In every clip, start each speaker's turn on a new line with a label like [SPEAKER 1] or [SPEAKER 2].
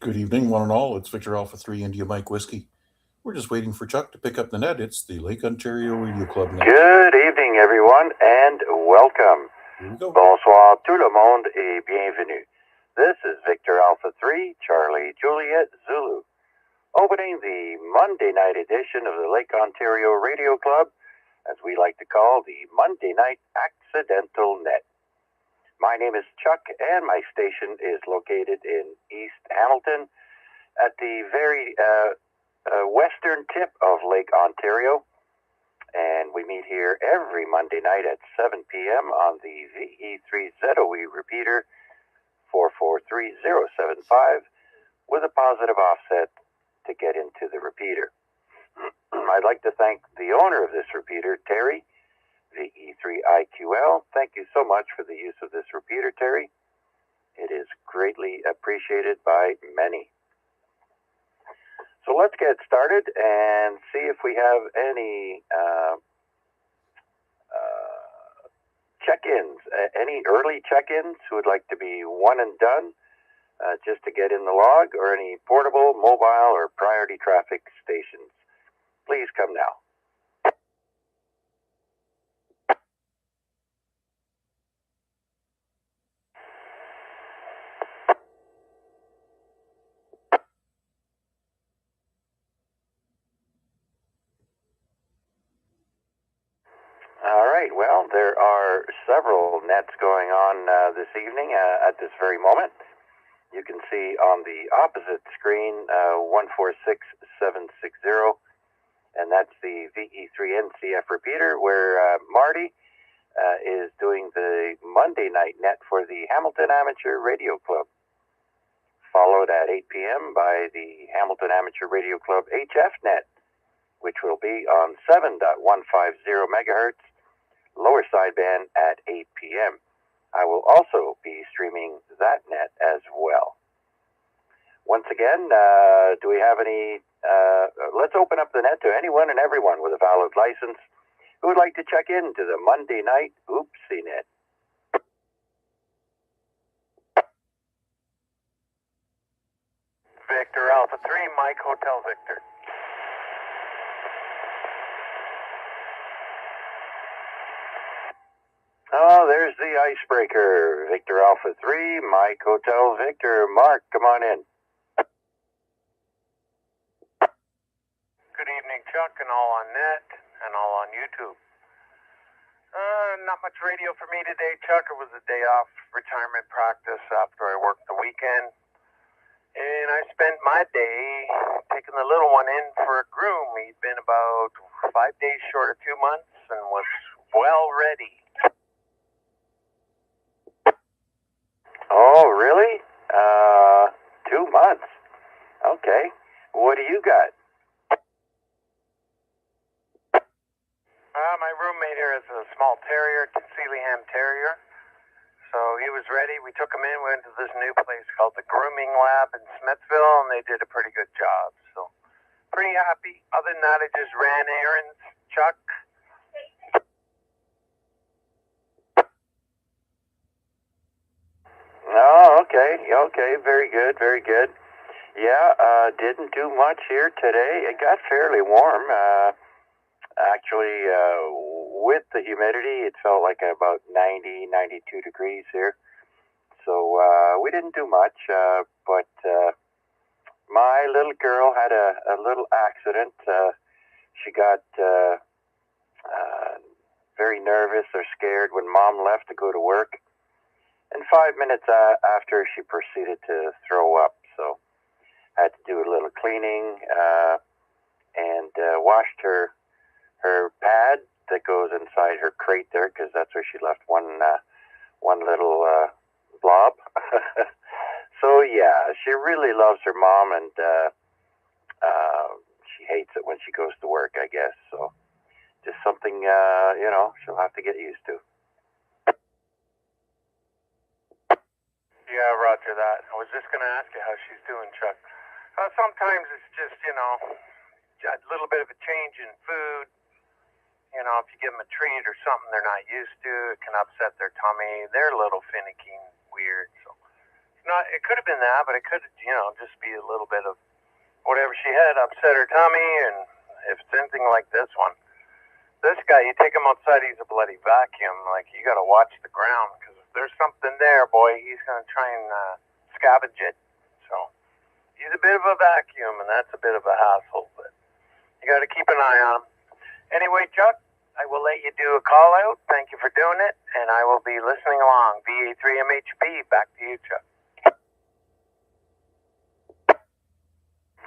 [SPEAKER 1] Good evening, one and all. It's Victor Alpha 3 India Mike Whiskey. We're just waiting for Chuck to pick up the net. It's the Lake Ontario Radio Club net.
[SPEAKER 2] Good evening, everyone, and welcome.
[SPEAKER 1] Here we go.
[SPEAKER 2] Bonsoir tout le monde et bienvenue. This is Victor Alpha 3, Charlie Juliet Zulu, opening the Monday night edition of the Lake Ontario Radio Club, as we like to call the Monday Night Accidental Net. My name is Chuck, and my station is located in East Hamilton at the very western tip of Lake Ontario. And we meet here every Monday night at 7 p.m. on the VA3ZOE repeater 443075 with a positive offset to get into the repeater. I'd like to thank the owner of this repeater, Terry, VA3IQL. Thank you so much for the use of this repeater, Terry. It is greatly appreciated by many. So let's get started and see if we have any check-ins, any early check-ins who would like to be one and done just to get in the log, or any portable, mobile, or priority traffic stations. Please come now. All right, well, there are several nets going on this evening at this very moment. You can see on the opposite screen 146760, and that's the VE3NCF repeater, where Marty is doing the Monday night net for the Hamilton Amateur Radio Club, followed at 8 p.m. by the Hamilton Amateur Radio Club HF net, which will be on 7.150 megahertz, lower sideband at 8 p.m. I will also be streaming that net as well. Once again, do we have any, let's open up the net to anyone and everyone with a valid license who would like to check in to the Monday night Oopsie net.
[SPEAKER 3] Victor Alpha 3, Mike Hotel Victor.
[SPEAKER 2] Oh, there's the icebreaker. Victor Alpha 3, Mike Hotel Victor. Mark, come on in.
[SPEAKER 3] Good evening, Chuck, and all on net, and all on YouTube. Not much radio for me today, Chuck. It was a day off retirement practice after I worked the weekend. And I spent my day taking the little one in for a groom. He'd been about 5 days short of 2 months and was well ready.
[SPEAKER 2] Oh, really? 2 months. Okay. What do you got?
[SPEAKER 3] My roommate here is a small terrier, Sealyham Terrier. So he was ready. We took him in. We went to this new place called the Grooming Lab in Smithville, and they did a pretty good job. So pretty happy. Other than that, I just ran errands. Chuck?
[SPEAKER 2] Oh, okay. Okay, very good, very good. Yeah, didn't do much here today. It got fairly warm. Actually, with the humidity, it felt like about 90, 92 degrees here. So we didn't do much, but my little girl had a little accident. She got very nervous or scared when Mom left to go to work. And 5 minutes after, she proceeded to throw up. So I had to do a little cleaning and washed her pad that goes inside her crate there, because that's where she left one little blob. So yeah, she really loves her mom, and she hates it when she goes to work, I guess. So just something she'll have to get used to.
[SPEAKER 3] Yeah, roger that. I was just going to ask you how she's doing, Chuck. Sometimes it's just, a little bit of a change in food. If you give them a treat or something they're not used to, it can upset their tummy. They're a little finicky and weird, so it's not. It could have been that, but it could, just be a little bit of whatever she had upset her tummy. And if it's anything like this one, this guy, you take him outside, he's a bloody vacuum. Like, you got to watch the ground, because if there's something there, boy, he's going to try and scavenge it. So he's a bit of a vacuum, and that's a bit of a hassle, but you got to keep an eye on him. Anyway, Chuck, I will let you do a call out. Thank you for doing it, and I will be listening along. VA3MHB, back to you, Chuck.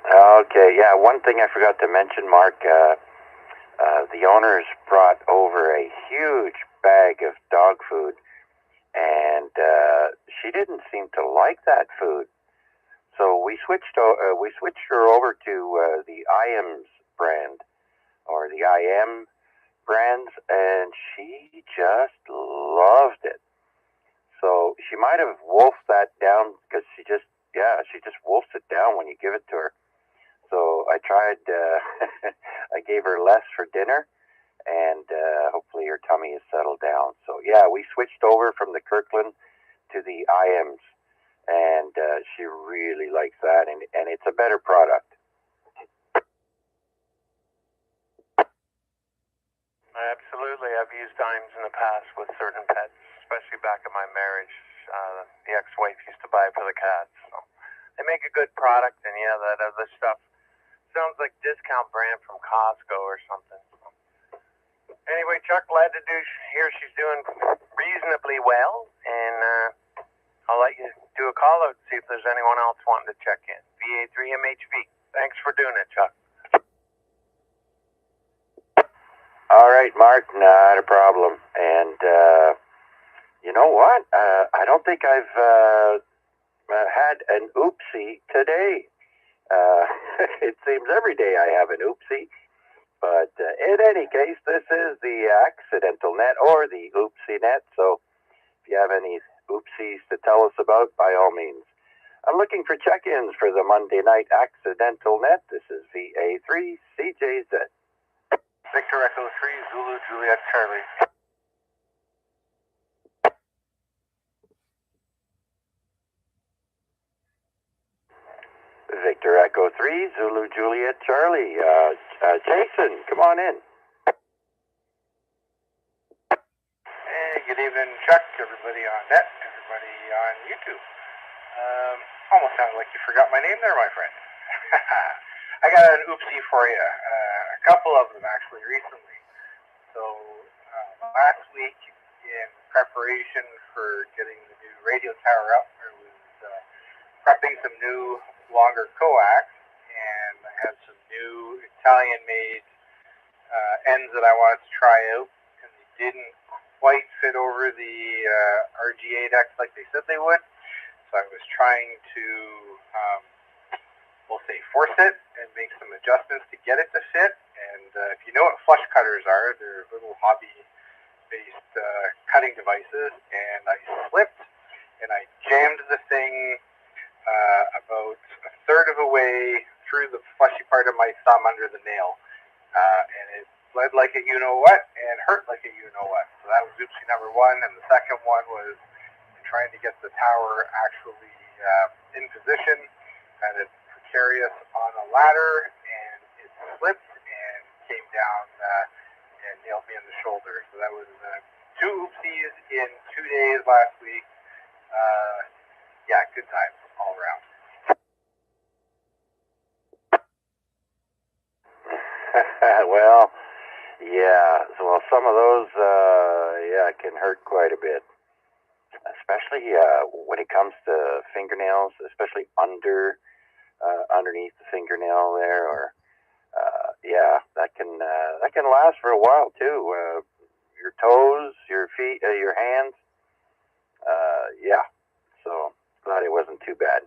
[SPEAKER 2] Okay, yeah, one thing I forgot to mention, Mark, the owners brought over a huge bag of dog food, and she didn't seem to like that food. So we switched her over to the IM's brand, or the IM brands, and she just loved it. So she might have wolfed that down, because she just wolfs it down when you give it to her. So I tried, I gave her less for dinner, and hopefully her tummy is settled down. So yeah, we switched over from the Kirkland to the IMs, and she really likes that, and it's a better product.
[SPEAKER 3] Absolutely. I've used IMs in the past with certain pets, especially back in my marriage. The ex-wife used to buy for the cats. So they make a good product, and yeah, that other stuff sounds like discount brand from Costco or something. Anyway, Chuck, glad to hear she's doing reasonably well, and I'll let you do a call out and see if there's anyone else wanting to check in. VA3MHB. Thanks for doing it, Chuck.
[SPEAKER 2] All right, Mark, not a problem. And you know what? I don't think I've had an oopsie today. It seems every day I have an oopsie. But in any case, this is the accidental net, or the oopsie net. So if you have any oopsies to tell us about, by all means. I'm looking for check-ins for the Monday night accidental net. This is VA3CJZ.
[SPEAKER 3] Victor Echo 3, Zulu Juliet Charlie.
[SPEAKER 2] Victor Echo 3, Zulu Juliet Charlie. Jason, come on in.
[SPEAKER 4] Hey, good evening, Chuck, everybody on net, everybody on YouTube. Almost sounded like you forgot my name there, my friend. I got an oopsie for you. A couple of them, actually, recently. So, last week, in preparation for getting the new radio tower up, I was prepping some new, longer coax, and I had some new Italian-made ends that I wanted to try out, and they didn't quite fit over the RG8X like they said they would. So I was trying to, we'll say, force it and make some adjustments to get it to fit. And if you know what flush cutters are, they're little hobby-based cutting devices. And I slipped, and I jammed the thing about a third of a way through the fleshy part of my thumb under the nail. And it bled like a you-know-what and hurt like a you-know-what. So that was oopsie number one. And the second one was trying to get the tower actually in position. Had it precarious on a ladder, and it slipped and came down and nailed me in the shoulder. So that was 2 oopsies in 2 days last week. Yeah, good times all around.
[SPEAKER 2] Well, yeah. Well, some of those, can hurt quite a bit. Especially when it comes to fingernails, especially underneath the fingernail there, or that can last for a while too. Your toes, your feet, your hands. So glad it wasn't too bad.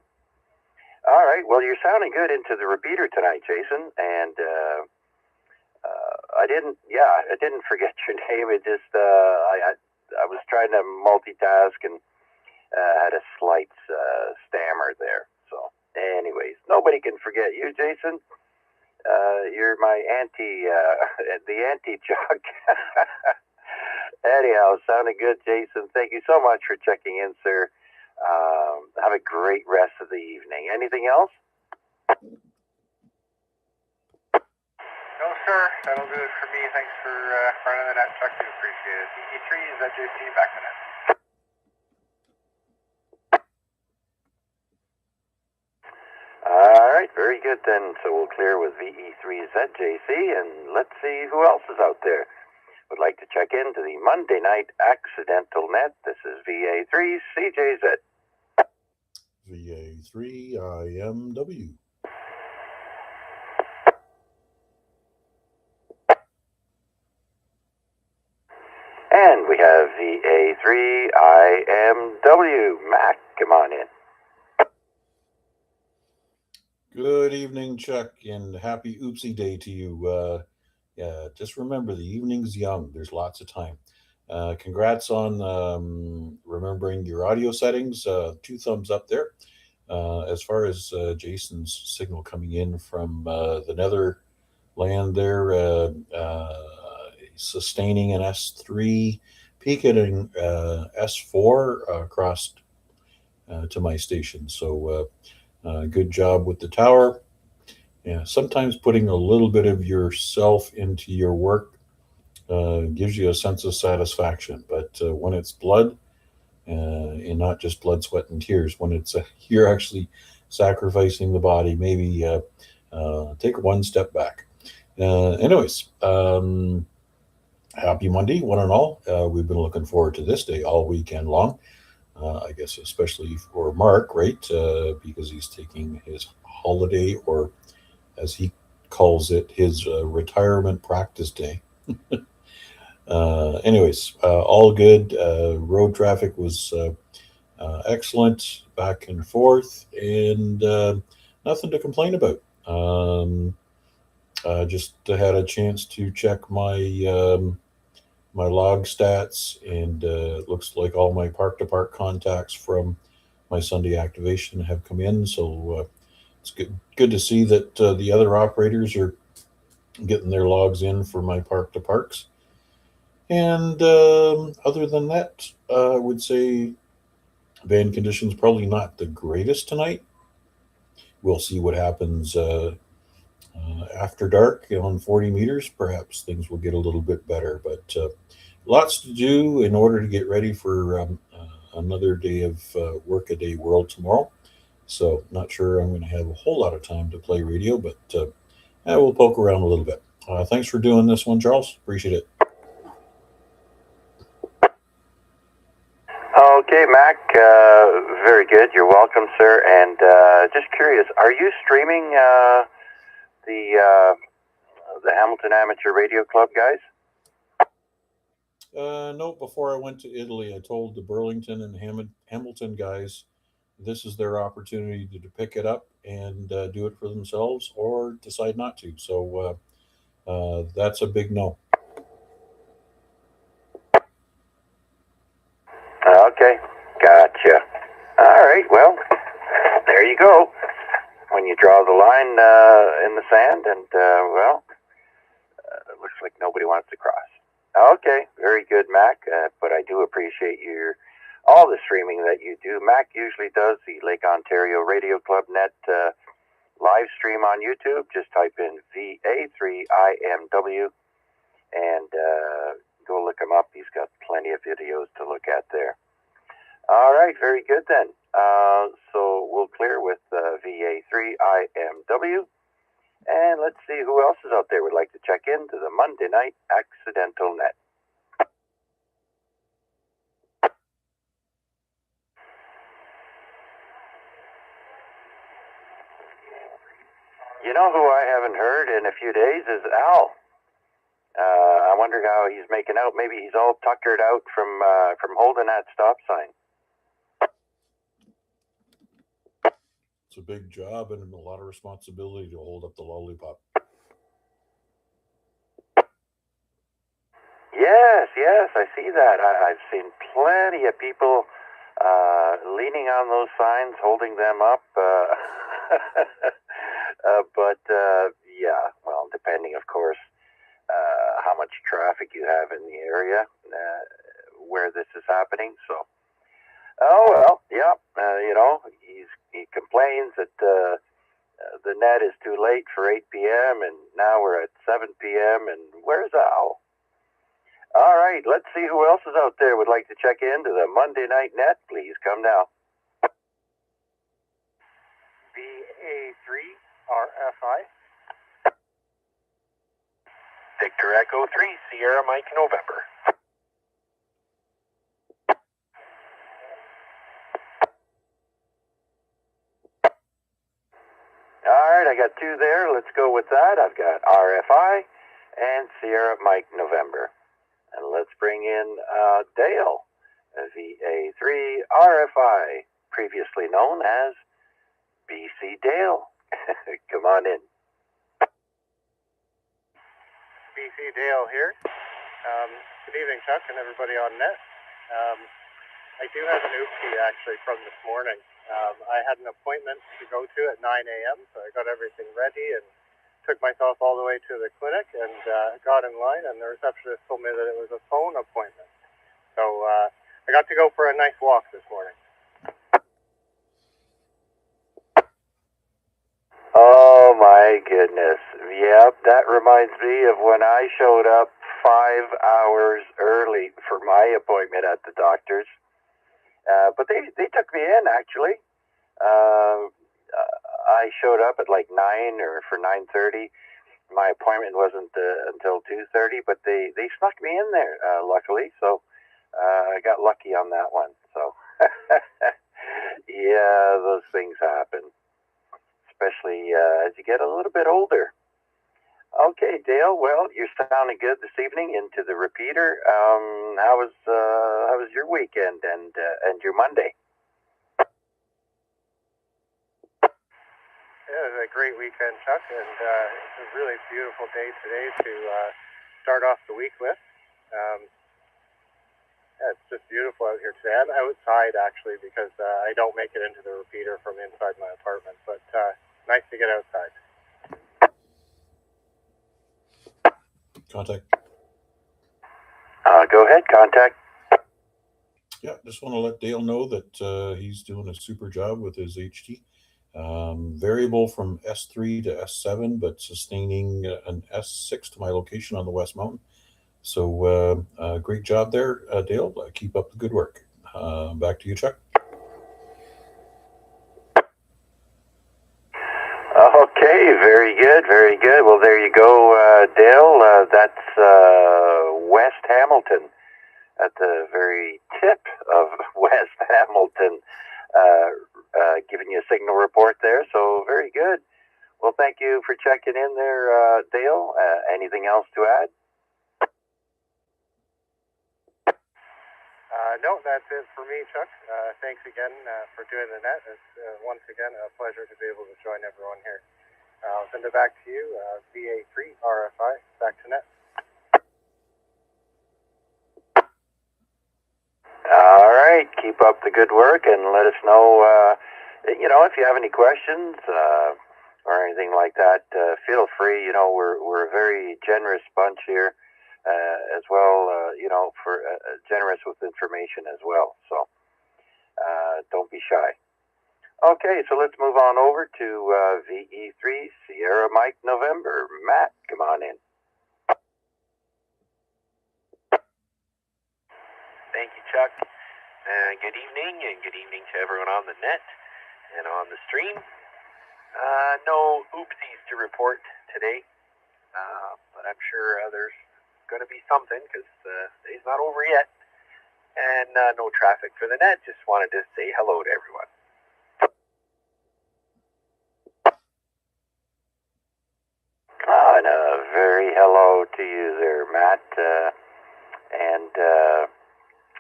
[SPEAKER 2] All right, well, you're sounding good into the repeater tonight, Jason, and I didn't forget your name. It just I was trying to multitask and had a slight stammer there. So, anyways, nobody can forget you, Jason. You're my the anti-Chuck. Anyhow, sounding good, Jason. Thank you so much for checking in, sir. Have a great rest of the evening. Anything else?
[SPEAKER 4] No, sir. That'll do it for me. Thanks for running the net, Chuck. Do appreciate it. VA3ZJC back to net.
[SPEAKER 2] All right, very good then. So we'll clear with VE3ZJC, and let's see who else is out there. Would like to check into the Monday night accidental net. This is VA3CJZ.
[SPEAKER 1] VA3IMW.
[SPEAKER 2] And we have VA3IMW. Mac, come on in.
[SPEAKER 1] Good evening, Chuck, and happy Oopsie Day to you. Just remember, the evening's young. There's lots of time. Congrats on remembering your audio settings. 2 thumbs up there. As far as Jason's signal coming in from the Netherland there, sustaining an S3, peaking S4 across to my station. So good job with the tower. Yeah, sometimes putting a little bit of yourself into your work gives you a sense of satisfaction. But when it's blood, and not just blood, sweat, and tears, when it's you're actually sacrificing the body, maybe take 1 step back. Anyways, happy Monday, one and all. We've been looking forward to this day all weekend long. I guess especially for Mark, right? Because he's taking his holiday, or as he calls it, his retirement practice day. Anyways, all good. Road traffic was excellent, back and forth, and nothing to complain about. Just had a chance to check my my log stats, and it looks like all my park-to-park contacts from my Sunday activation have come in. So it's good to see that the other operators are getting their logs in for my park-to-parks. And other than that, I would say van conditions probably not the greatest tonight. We'll see what happens after dark on 40 meters. Perhaps things will get a little bit better, but lots to do in order to get ready for another day of Workaday World tomorrow. So not sure I'm going to have a whole lot of time to play radio, but we'll poke around a little bit. Thanks for doing this one, Charles. Appreciate it.
[SPEAKER 2] Okay, Mac, very good. You're welcome, sir. And just curious, are you streaming the Hamilton Amateur Radio Club guys?
[SPEAKER 1] No, before I went to Italy, I told the Burlington and Hamilton guys this is their opportunity to pick it up and do it for themselves, or decide not to. So that's a big no.
[SPEAKER 2] Okay, gotcha. All right, well, there you go. When you draw the line in the sand, and it looks like nobody wants to cross. Okay, very good, Mac. But I do appreciate all the streaming that you do. Mac usually does the Lake Ontario Radio Club Net live stream on YouTube. Just type in VA3IMW and go look him up. He's got plenty of videos to look at there. All right, very good then. So we'll clear with VA3IMW. And let's see who else is out there would like to check into the Monday night accidental net. You know who I haven't heard in a few days is Al. I wonder how he's making out. Maybe he's all tuckered out from holding that stop sign.
[SPEAKER 1] It's a big job and a lot of responsibility to hold up the lollipop.
[SPEAKER 2] Yes, I see that. I've seen plenty of people leaning on those signs, holding them up. But well, depending, of course, how much traffic you have in the area where this is happening. So Oh well, yeah. He complains that the net is too late for 8 p.m. and now we're at 7 p.m. and where's Al? All right, let's see who else is out there would like to check into the Monday night net. Please come now.
[SPEAKER 3] VA3RFI. Victor Echo 3, Sierra Mike November.
[SPEAKER 2] All right, I got 2 there. Let's go with that. I've got RFI and Sierra Mike November. And let's bring in Dale, VA3 RFI, previously known as BC Dale. Come on in.
[SPEAKER 3] BC Dale here. Good evening, Chuck, and everybody on net. I do have an oopsie actually from this morning. I had an appointment to go to at 9 a.m., so I got everything ready and took myself all the way to the clinic and got in line, and the receptionist told me that it was a phone appointment. So I got to go for a nice walk this morning.
[SPEAKER 2] Oh my goodness. Yep, that reminds me of when I showed up 5 hours early for my appointment at the doctor's. But they took me in, actually. I showed up at like 9 or for 9:30. My appointment wasn't until 2:30, but they snuck me in there, luckily. So I got lucky on that one. So yeah, those things happen, especially as you get a little bit older. Okay, Dale. Well, you're sounding good this evening into the repeater. How was your weekend and your Monday?
[SPEAKER 3] Yeah, it was a great weekend, Chuck, and it's a really beautiful day today to start off the week with. Yeah, it's just beautiful out here today. I'm outside, actually, because I don't make it into the repeater from inside my apartment, but nice to get outside.
[SPEAKER 1] Contact.
[SPEAKER 2] Go ahead, contact.
[SPEAKER 1] Yeah, just want to let Dale know that he's doing a super job with his HT. Variable from S3 to S7, but sustaining an S6 to my location on the West Mountain. So great job there, Dale. Keep up the good work. Back to you, Chuck.
[SPEAKER 2] Okay, very good, very good. Well, there you go, Dale. That's West Hamilton, at the very tip of West Hamilton, giving you a signal report there. So very good. Well, thank you for checking in there, Dale. Anything else to add?
[SPEAKER 3] No, that's it for me, Chuck. Thanks again for doing the net. It's once again a pleasure to be able to join everyone here. I'll send it back to you, VA3 RFI, back to net.
[SPEAKER 2] All right, keep up the good work and let us know, if you have any questions or anything like that. Feel free. We're a very generous bunch here. As well, for generous with information as well. So don't be shy. Okay, so let's move on over to VE3 Sierra Mike November. Matt, come on in.
[SPEAKER 5] Thank you, Chuck. Good evening, and good evening to everyone on the net and on the stream. No oopsies to report today, but I'm sure there's going to be something because the day's not over yet, and no traffic for the net. Just wanted to say hello to everyone.
[SPEAKER 2] And a very hello to you there, Matt. And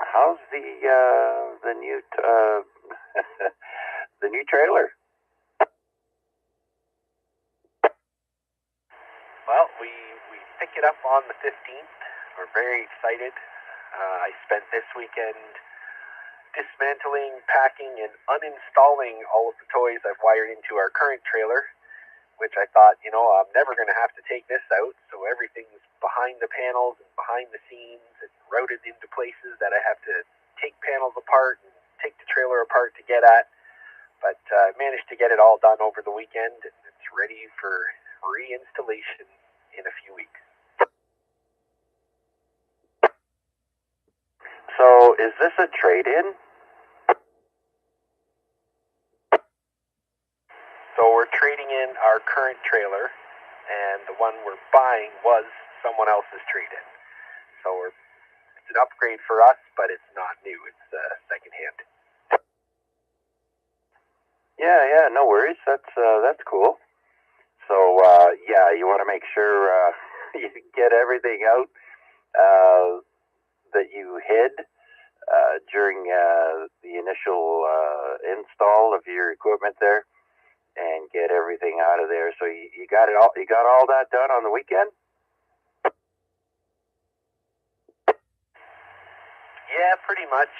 [SPEAKER 2] how's the new the new trailer?
[SPEAKER 5] Well, we pick it up on the 15th. We're very excited. I spent this weekend dismantling, packing, and uninstalling all of the toys I've wired into our current trailer, which I thought, I'm never going to have to take this out. So everything's behind the panels and behind the scenes and routed into places that I have to take panels apart and take the managed to get it all done over the weekend, and it's ready for reinstallation in a few weeks.
[SPEAKER 2] So is this a trade-in?
[SPEAKER 5] So we're trading in our current trailer, and the one we're buying was someone else's trade-in. So it's an upgrade for us, but it's not new. It's secondhand.
[SPEAKER 2] Yeah, no worries. That's cool. So yeah, you want to make sure you get everything out that you hid during the initial install of your equipment there, and get everything out of there. So you got it all. You got all that done on the weekend?
[SPEAKER 5] Yeah, pretty much.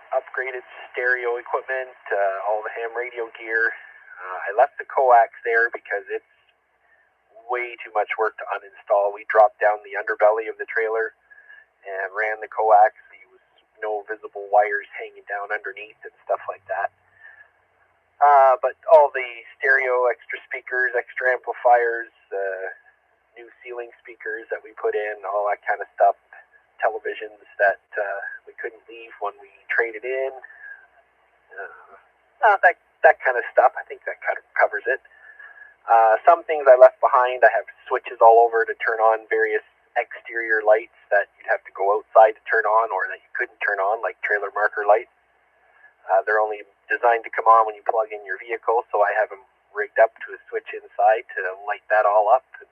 [SPEAKER 5] Upgraded stereo equipment, all the ham radio gear. I left the coax there because it's way too much work to uninstall. We dropped down the underbelly of the trailer and ran the coax. There was no visible wires hanging down underneath and stuff like that. But all the stereo, extra speakers, extra amplifiers, new ceiling speakers that we put in, all that kind of stuff, televisions that we couldn't leave when we traded in, that kind of stuff. I think that kind of covers it. Some things I left behind. I have switches all over to turn on various exterior lights that you'd have to go outside to turn on, or that you couldn't turn on, like trailer marker lights. They're only designed to come on when you plug in your vehicle, so I have them rigged up to a switch inside to light that all up. And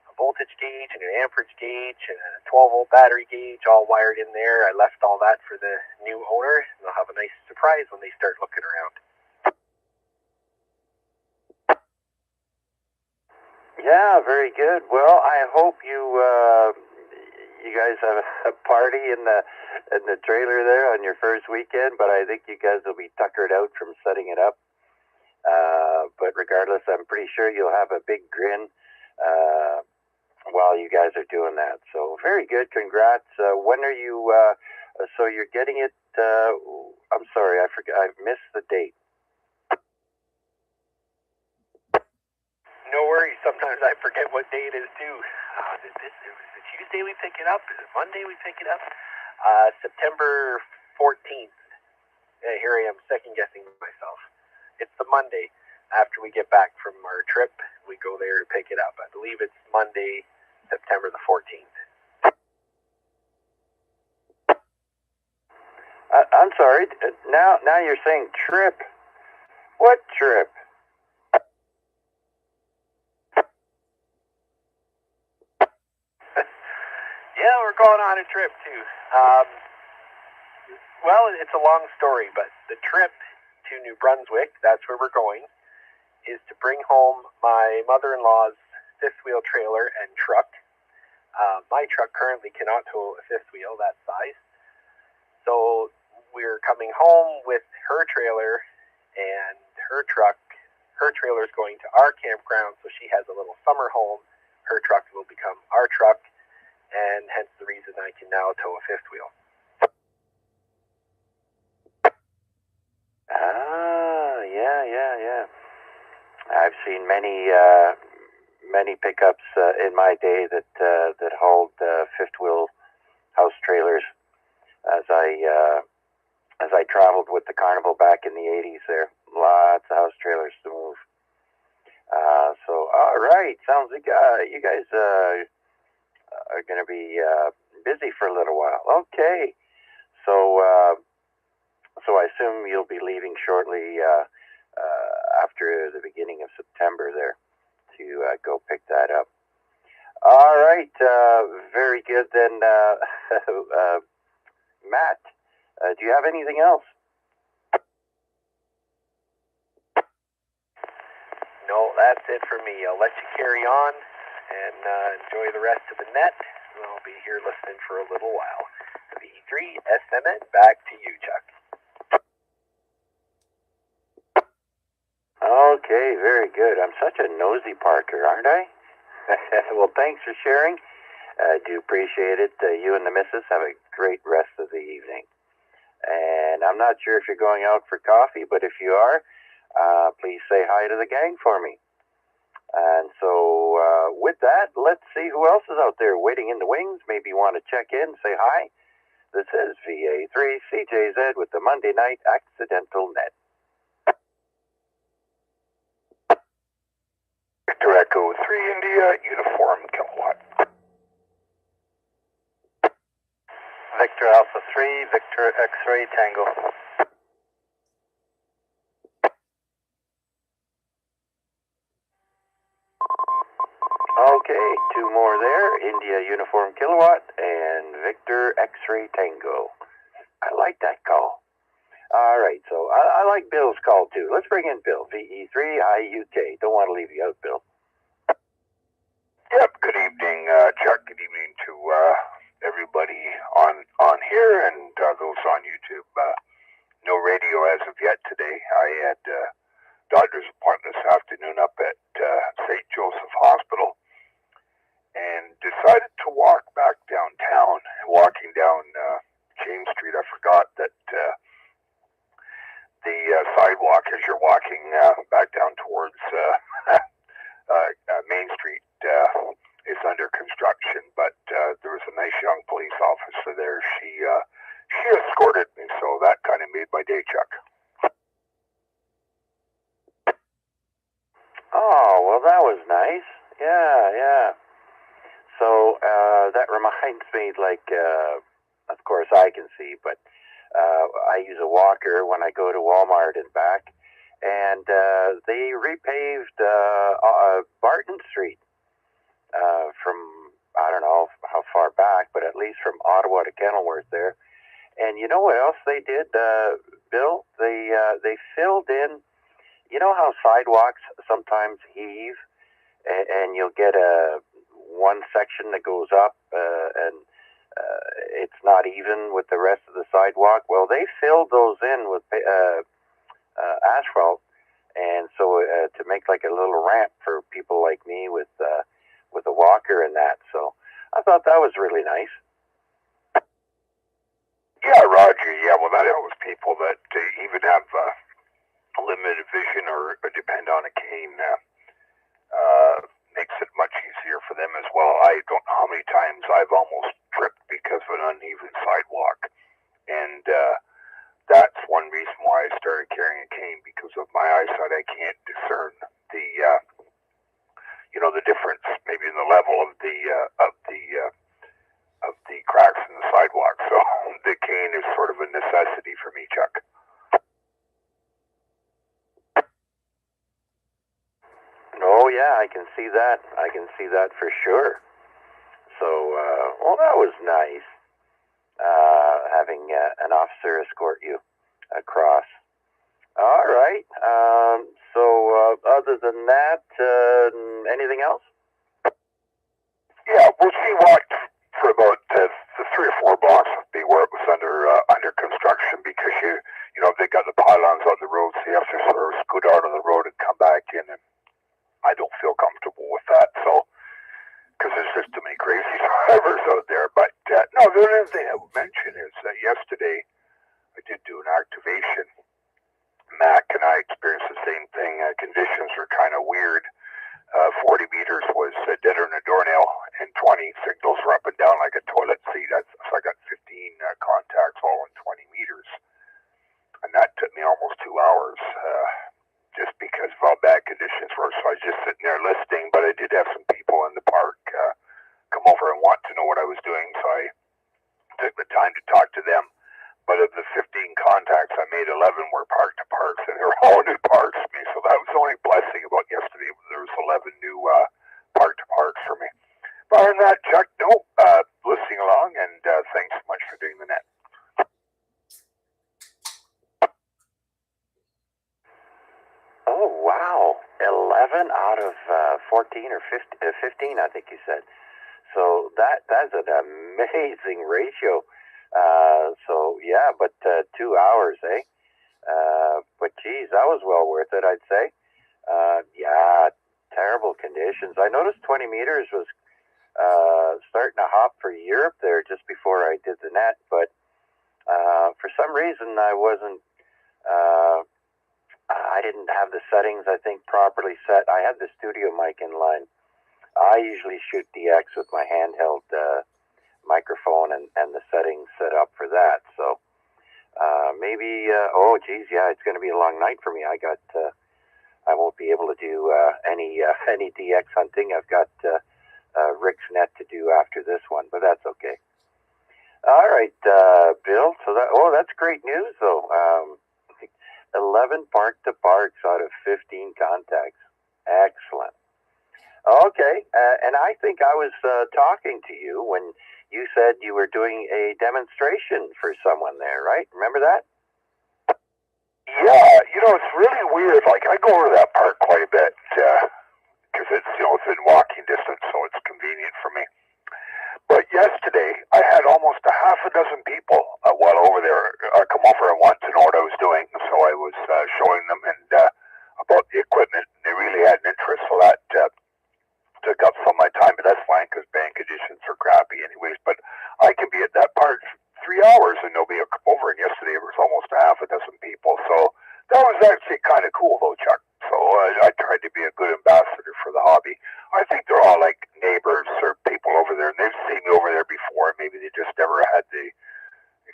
[SPEAKER 5] a voltage gauge and an amperage gauge and a 12-volt battery gauge all wired in there. I left all that for the new owner, and they'll have a nice surprise when they start looking around.
[SPEAKER 2] Yeah, very good. Well, I hope you guys have a party in the trailer there on your first weekend, but I think you guys will be tuckered out from setting it up. But regardless, I'm pretty sure you'll have a big grin while you guys are doing that. So very good. Congrats. When are you, so you're getting it, I'm sorry, I forgot, I missed the date.
[SPEAKER 5] No worries. Sometimes I forget what day it is due. Is it Tuesday we pick it up? Is it Monday we pick it up? September 14th. Yeah, here I am second-guessing myself. It's the Monday after we get back from our trip. We go there to pick it up. I believe it's Monday, September the 14th.
[SPEAKER 2] I'm sorry. Now you're saying trip. What trip?
[SPEAKER 5] Yeah, we're going on a trip too. Well, it's a long story, but the trip to New Brunswick, that's where we're going, is to bring home my mother-in-law's fifth wheel trailer and truck. My truck currently cannot tow a fifth wheel that size. So we're coming home with her trailer and her truck. Her trailer is going to our campground, so she has a little summer home. Her truck will become our truck, and hence the reason I can now tow a fifth wheel.
[SPEAKER 2] Yeah. I've seen many pickups in my day that hauled fifth wheel house trailers as I traveled with the Carnival back in the 80s. There, lots of house trailers to move. So all right, sounds like you guys are going to be busy for a little while. Okay, so I assume you'll be leaving shortly after the beginning of September there to go pick that up. All right, very good then. Matt, do you have anything else?
[SPEAKER 5] No, that's it for me. I'll let you carry on and enjoy the rest of the net. I'll be here listening for a little while. VA3SMN, back to you, Chuck.
[SPEAKER 2] Okay, very good. I'm such a nosy Parker, aren't I? Well, thanks for sharing. I do appreciate it. You and the missus have a great rest of the evening. And I'm not sure if you're going out for coffee, but if you are, please say hi to the gang for me. And so with that, let's see who else is out there waiting in the wings. Maybe you want to check in, say hi. This is VA3CJZ with the Monday Night Accidental Net.
[SPEAKER 3] Victor Echo 3 India, Uniform Kilowatt.
[SPEAKER 5] Victor Alpha 3, Victor X-Ray Tango.
[SPEAKER 2] Okay, two more there. India Uniform Kilowatt and Victor X-Ray Tango. I like that call. All right, so I like Bill's call too. Let's bring in Bill, VA3IMW. Don't want to leave you out, Bill.
[SPEAKER 3] Yep, good evening, Chuck. Good evening to everybody on here and those on YouTube. No radio as of yet today. I had doctor's appointment this afternoon up at St. Joseph Hospital and decided to walk back downtown. Walking down James Street, I forgot that the sidewalk as you're walking back down towards Main Street is under construction, but there was a nice young police officer there. She escorted me, so that kind of made my day, Chuck.
[SPEAKER 2] Oh, well, that was nice. Yeah. So that reminds me, like, of course I can see, but I use a walker when I go to Walmart and back, and they repaved Barton Street from, I don't know how far back, but at least from Ottawa to Kenilworth there. And you know what else they did, Bill? They filled in, you know how sidewalks sometimes heave, and you'll get one section that goes up and it's not even with the rest of the sidewalk. Well, they filled those in with asphalt, and so to make like a little ramp for people like me with a walker and that. So I thought that was really nice.
[SPEAKER 3] Yeah, Roger. Yeah, well, that helps people that even have limited vision or depend on a cane. Makes it much easier for them as well. I don't know how many times I've almost tripped because of an uneven sidewalk, and that's one reason why I started carrying a cane, because of my eyesight. I can't discern the the difference maybe in the level of the cracks in the sidewalk. So the cane is sort of a necessity for me, Chuck.
[SPEAKER 2] Oh yeah, I can see that. I can see that for sure. So, well, that was nice, having an officer escort you across. All right. So, other than that, anything else?
[SPEAKER 3] Yeah, well, she walked for about the 3 or 4 blocks of me where it was under construction, because they got the pylons on the road, so you have to sort of scoot out of the road and come back in, and I don't feel comfortable with that. So, because there's just too many crazy drivers out there. But no, the other thing I would mention is that yesterday I did do an activation. Mac and I experienced the same thing. Conditions were kind of weird. 40 meters was deader than a doornail, and 20 signals were up and down like a toilet seat. So I got 15 contacts all in 20 meters. And that took me almost 2 hours just because of how bad conditions were. So I was just sitting there listening, but I did have some people in the park come over and want to know what I was doing, so I took the time to talk to them. But of the 15 contacts I made, 11 were park to parks, and they were all new parks to me. So that was the only blessing about yesterday. There was 11 new park to parks for me. But other than that, Chuck, no, listening along, and thanks so much for doing the net.
[SPEAKER 2] Oh, wow. 11 out of 14 or 15, I think you said. So that's an amazing ratio. So, yeah, but 2 hours, eh? But, geez, that was well worth it, I'd say. Yeah, terrible conditions. I noticed 20 meters was starting to hop for Europe there just before I did the net, but for some reason I wasn't I didn't have the settings, I think, properly set. I had the studio mic in line. I usually shoot DX with my handheld microphone and the settings set up for that. So maybe, oh geez, yeah, it's going to be a long night for me. I won't be able to do any DX hunting. I've got Rick's net to do after this one, but that's okay. All right, Bill. So that's great news, though. 11 park-to-parks out of 15 contacts. Excellent. Okay, and I think I was talking to you when you said you were doing a demonstration for someone there, right? Remember that?
[SPEAKER 6] Yeah, it's really weird. Like, I go over to that park quite a bit because it's within walking distance, so it's convenient for me. But yesterday, I had almost a half a dozen people while over there come over and want to know what I was doing. So I was showing them and about the equipment. They really had an interest, so that took up some of my time. But that's fine because band conditions are crappy anyways. But I can be at that park 3 hours and nobody will come over. And yesterday, there was almost a half a dozen people. So that was actually kind of cool, though, Chuck. So I tried to be a good ambassador for the hobby. I think they're all like neighbors or people over there, and they've seen me over there before. Maybe they just never had the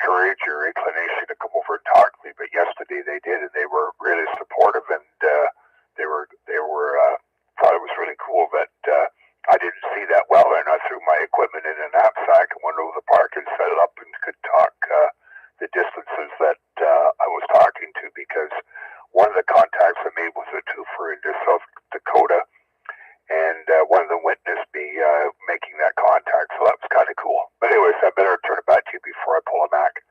[SPEAKER 6] courage or inclination to come over and talk to me. But yesterday they did, and they were really supportive, and they were thought it was really cool that I didn't see that well, and I threw my equipment in a knapsack and went over the park and set it up and could talk the distances that I was talking to, because one of the contacts I made was a twofer into South Dakota, and one of them witnessed me making that contact, so that was kind of cool. But anyways, I better turn it back to you before I pull it back.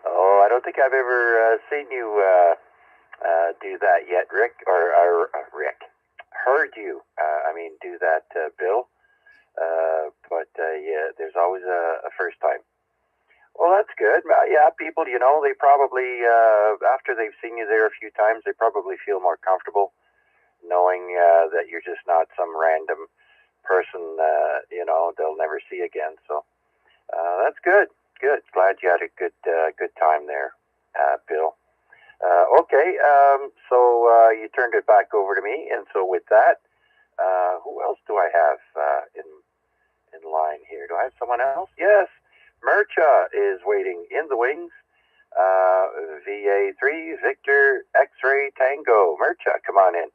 [SPEAKER 2] Oh, I don't think I've ever seen you do that yet, Rick, or Rick. Heard you, do that, Bill. But yeah, there's always a first time. Well, that's good. Yeah, people, they probably, after they've seen you there a few times, they probably feel more comfortable knowing that you're just not some random person, they'll never see again. So that's good. Good. Glad you had a good time there, Bill. Okay, so you turned it back over to me, and so with that, who else do I have in line here? Do I have someone else? Yes, Mircha is waiting in the wings. VA3 Victor X-Ray Tango. Mircha, come on in.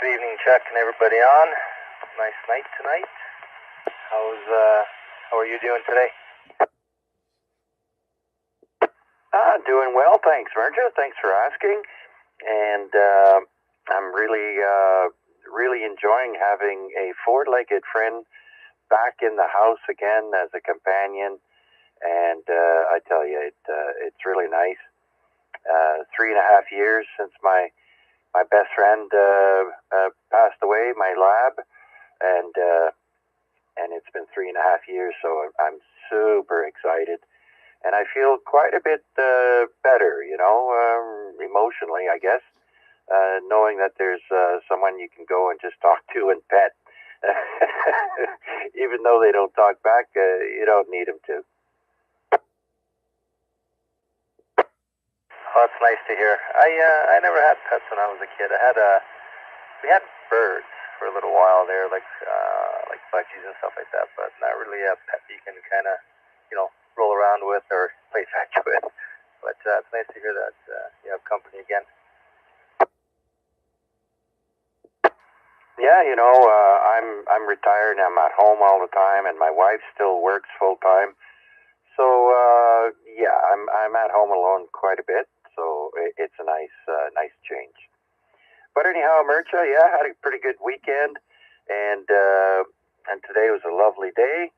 [SPEAKER 7] Good evening, Chuck, and everybody on. Nice night tonight. How are you doing today?
[SPEAKER 2] Doing well, thanks, Mircha. Thanks for asking. And I'm really enjoying having a four-legged friend back in the house again as a companion. And I tell you, it's really nice. 3.5 years since my best friend passed away, my lab, and it's been 3.5 years, so I'm super excited. And I feel quite a bit better, emotionally, I guess, knowing that there's someone you can go and just talk to and pet. Even though they don't talk back, you don't need them to.
[SPEAKER 7] Oh, that's nice to hear. I never had pets when I was a kid. We had birds for a little while there, like budgies and stuff like that, but not really a pet you can kind of, roll around with or play fetch with. But it's nice to hear that you have company again.
[SPEAKER 2] Yeah, I'm retired and I'm at home all the time, and my wife still works full time. So yeah, I'm at home alone quite a bit. So it's a nice change. But anyhow, Mircha, yeah, had a pretty good weekend, and today was a lovely day.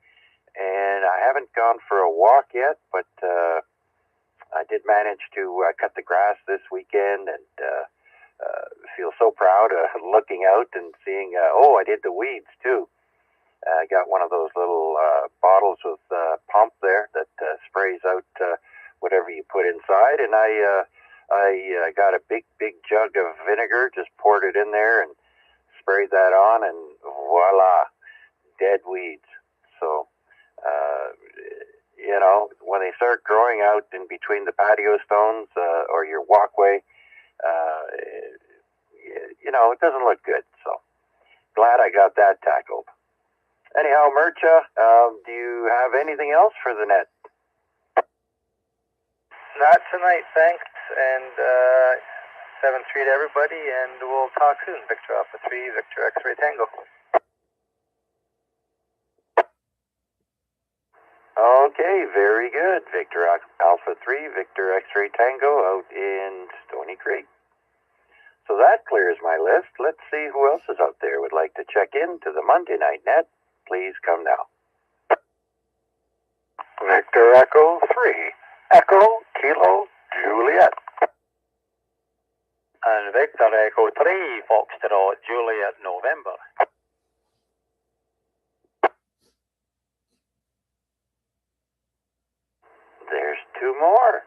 [SPEAKER 2] And I haven't gone for a walk yet, but I did manage to cut the grass this weekend, and feel so proud looking out and seeing, I did the weeds too. I got one of those little bottles with pump there that sprays out whatever you put inside, and I got a big jug of vinegar, just poured it in there and sprayed that on, and voila, dead weeds. So You know, when they start growing out in between the patio stones or your walkway, you know, it doesn't look good. So glad I got that tackled. Anyhow, Mircha, do you have anything else for the net?
[SPEAKER 7] Not tonight, thanks. And 7-3 to everybody, and we'll talk soon. Victor Alpha 3, Victor X-Ray Tango.
[SPEAKER 2] Okay, very good. Victor Alpha 3, Victor X-Ray Tango out in Stony Creek. So that clears my list. Let's see who else is out there would like to check in to the Monday night net. Please come now.
[SPEAKER 6] Victor Echo 3, Echo Kilo Juliet.
[SPEAKER 7] And Victor Echo 3, Foxtrot Juliet November.
[SPEAKER 2] There's two more.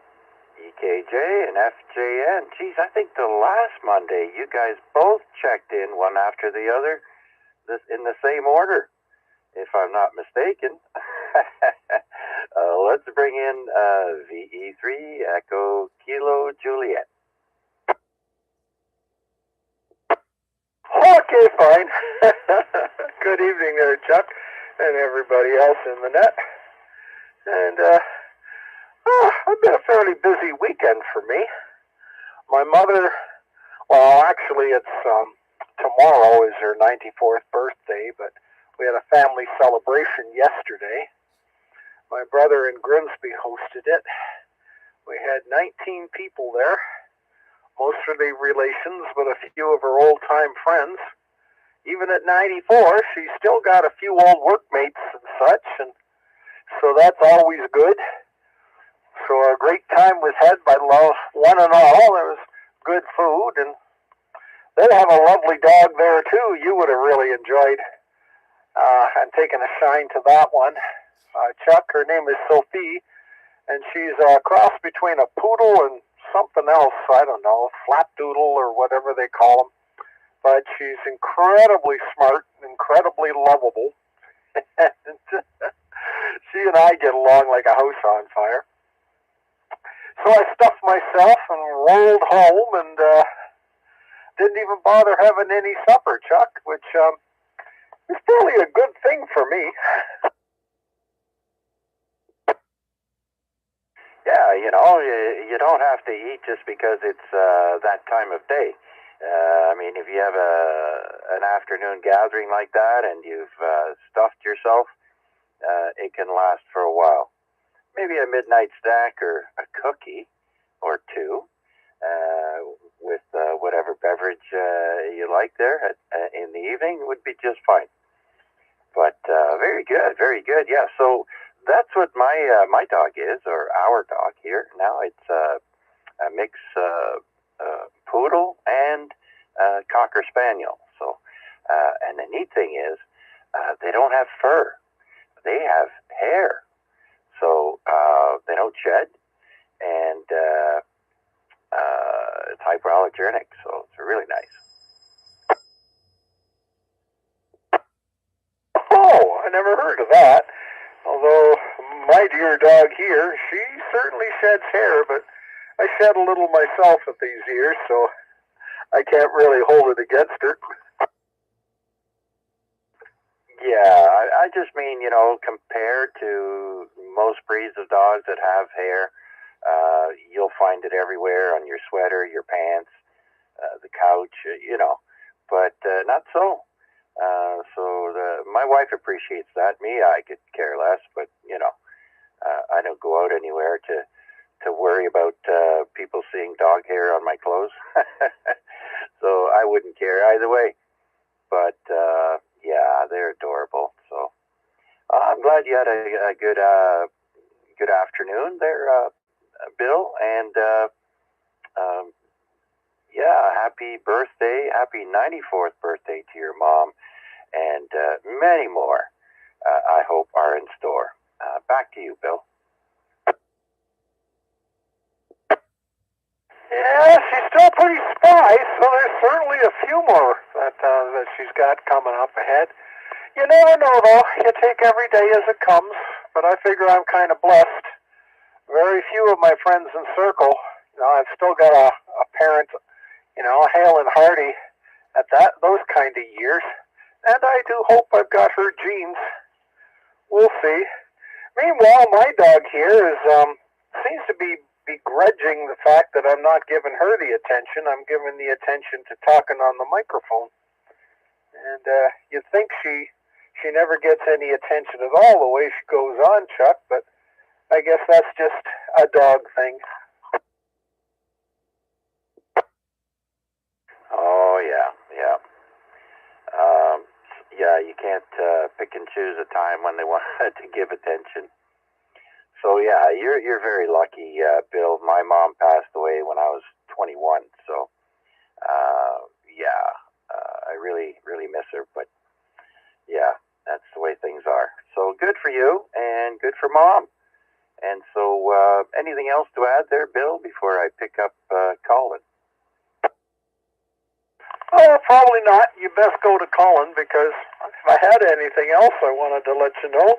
[SPEAKER 2] EKJ and FJN. Geez, I think the last Monday you guys both checked in one after the other in the same order, if I'm not mistaken. Let's bring in VE3 Echo Kilo Juliet.
[SPEAKER 6] Okay, fine. Good evening there, Chuck, and everybody else in the net. And, it's been a fairly busy weekend for me. My mother, well, actually it's, tomorrow is her 94th birthday, but we had a family celebration yesterday. My brother in Grimsby hosted it. We had 19 people there, mostly relations, but a few of her old-time friends. Even at 94, she's still got a few old workmates and such, and so that's always good. So a great time was had by one and all. There was good food, and they have a lovely dog there too. You would have really enjoyed and taken a shine to that one. Chuck, her name is Sophie, and she's a cross between a poodle and something else. I don't know, flapdoodle or whatever they call them. But she's incredibly smart, incredibly lovable. She and I get along like a house on fire. So I stuffed myself and rolled home and didn't even bother having any supper, Chuck, which is really a good thing for me.
[SPEAKER 2] Yeah, you know, you don't have to eat just because it's that time of day. I mean, if you have an afternoon gathering like that and you've stuffed yourself, it can last for a while. Maybe a midnight snack or a cookie or two with whatever beverage you like there in the evening would be just fine. But very good, very good. Yeah, so that's what my dog is, or our dog here. Now it's a mix poodle and Cocker Spaniel. So, and the neat thing is, they don't have fur; they have hair. So they don't shed, and it's hypoallergenic. So it's really nice.
[SPEAKER 6] Oh, I never heard of that. Although my dear dog here, she certainly sheds hair, but I shed a little myself at these years, so I can't really hold it against her.
[SPEAKER 2] Yeah, I just mean, you know, compared to most breeds of dogs that have hair, you'll find it everywhere on your sweater, your pants, the couch, you know, but not so. My wife appreciates that. Me, I could care less, but, you know, I don't go out anywhere to worry about people seeing dog hair on my clothes. So I wouldn't care either way. But, yeah, they're adorable. So I'm glad you had a good afternoon there, Bill. And, yeah, happy birthday, happy 94th birthday to your mom. And many more, I hope, are in store. Back to you, Bill.
[SPEAKER 6] Yeah, she's still pretty spry, so there's certainly a few more that she's got coming up ahead. You never know, though. You take every day as it comes.
[SPEAKER 8] but I figure I'm kind of blessed. Very few of my friends in circle, I've still got a parent, hale and hearty at those kind of years. And I do hope I've got her genes. We'll see. Meanwhile, my dog here seems to be begrudging the fact that I'm not giving her the attention. I'm giving the attention to talking on the microphone. And you'd think she never gets any attention at all the way she goes on, Chuck, but I guess that's just a dog thing.
[SPEAKER 2] Oh, yeah. Yeah, you can't pick and choose a time when they want to give attention. So, yeah, you're very lucky, Bill. My mom passed away when I was 21, so, I really, really miss her, but, yeah, that's the way things are. So, good for you, and good for Mom. And so, anything else to add there, Bill, before I pick up Colin?
[SPEAKER 8] Oh, probably not. You best go to Colin, because if I had anything else I wanted to let you know,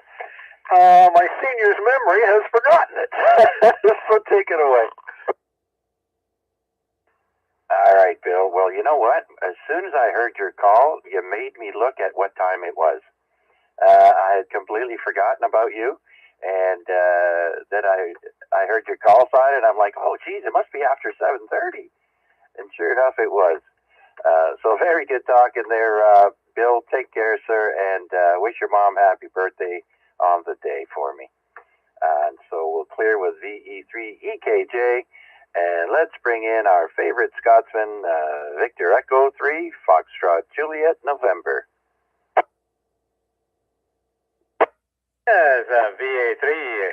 [SPEAKER 8] my senior's memory has forgotten it. So take it away.
[SPEAKER 2] All right, Bill. Well, you know what? As soon as I heard your call, you made me look at what time it was. I had completely forgotten about you, and then I heard your call sign, and I'm like, oh, geez, it must be after 7:30. And sure enough, it was. So very good talking there, Bill. Take care, sir, and wish your mom happy birthday on the day for me. And so we'll clear with VA3IMW, and let's bring in our favorite Scotsman, Victor Echo 3, Foxtrot Juliet, November.
[SPEAKER 9] Yes, VA3,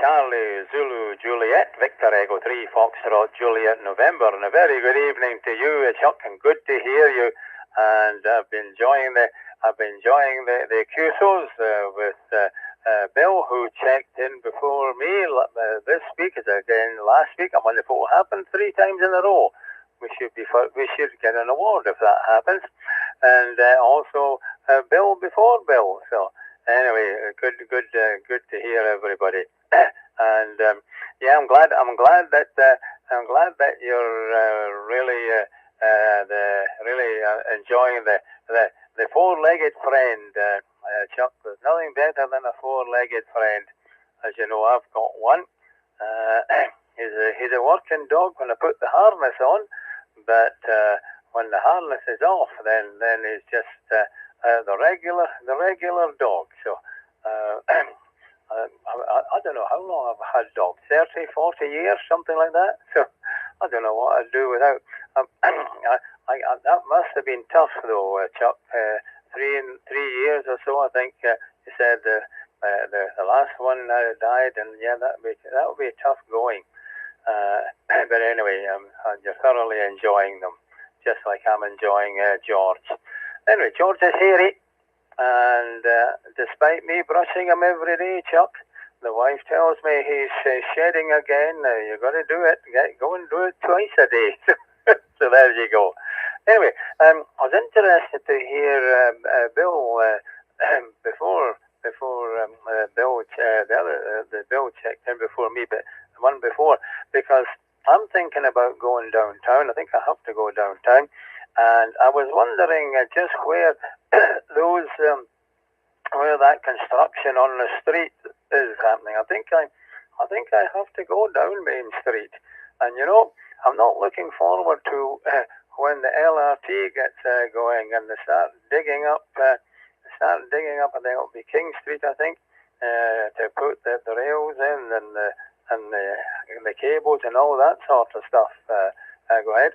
[SPEAKER 9] Charlie Zulu Juliet, Victor Echo 3, Foxtrot Juliet, November. And a very good evening to you, Chuck, and good to hear you. And I've been enjoying the QSOs with Bill, who checked in before me this week. Again, last week, I wonder if it will happen 3 times in a row. We should get an award if that happens. And also Bill before Bill. So anyway, good to hear everybody. And I'm glad that you're really enjoying the four-legged friend, Chuck. There's nothing better than a four-legged friend. As you know, I've got one. He's a working dog when I put the harness on, but when the harness is off, then he's just the regular dog. So I don't know how long I've had dogs, 30, 40 years, something like that. So I don't know what I'd do without. That must have been tough, though, Chuck. 3 years or so, I think you said the last one died, and yeah, that would be tough going. But anyway, you're thoroughly enjoying them, just like I'm enjoying George. Anyway, George is hairy, and despite me brushing him every day, Chuck, the wife tells me he's shedding again. You got to do it. Go and do it twice a day. So there you go. Anyway, I was interested to hear Bill before Bill the Bill checked in before me, but the one before, because I'm thinking about going downtown. I think I have to go downtown, and I was wondering just where those where that construction on the street is happening. I think I have to go down Main Street, and I'm not looking forward to when the LRT gets going and they start digging up. I think it'll be King Street. I think to put the rails in and the cables and all that sort of stuff. Go ahead.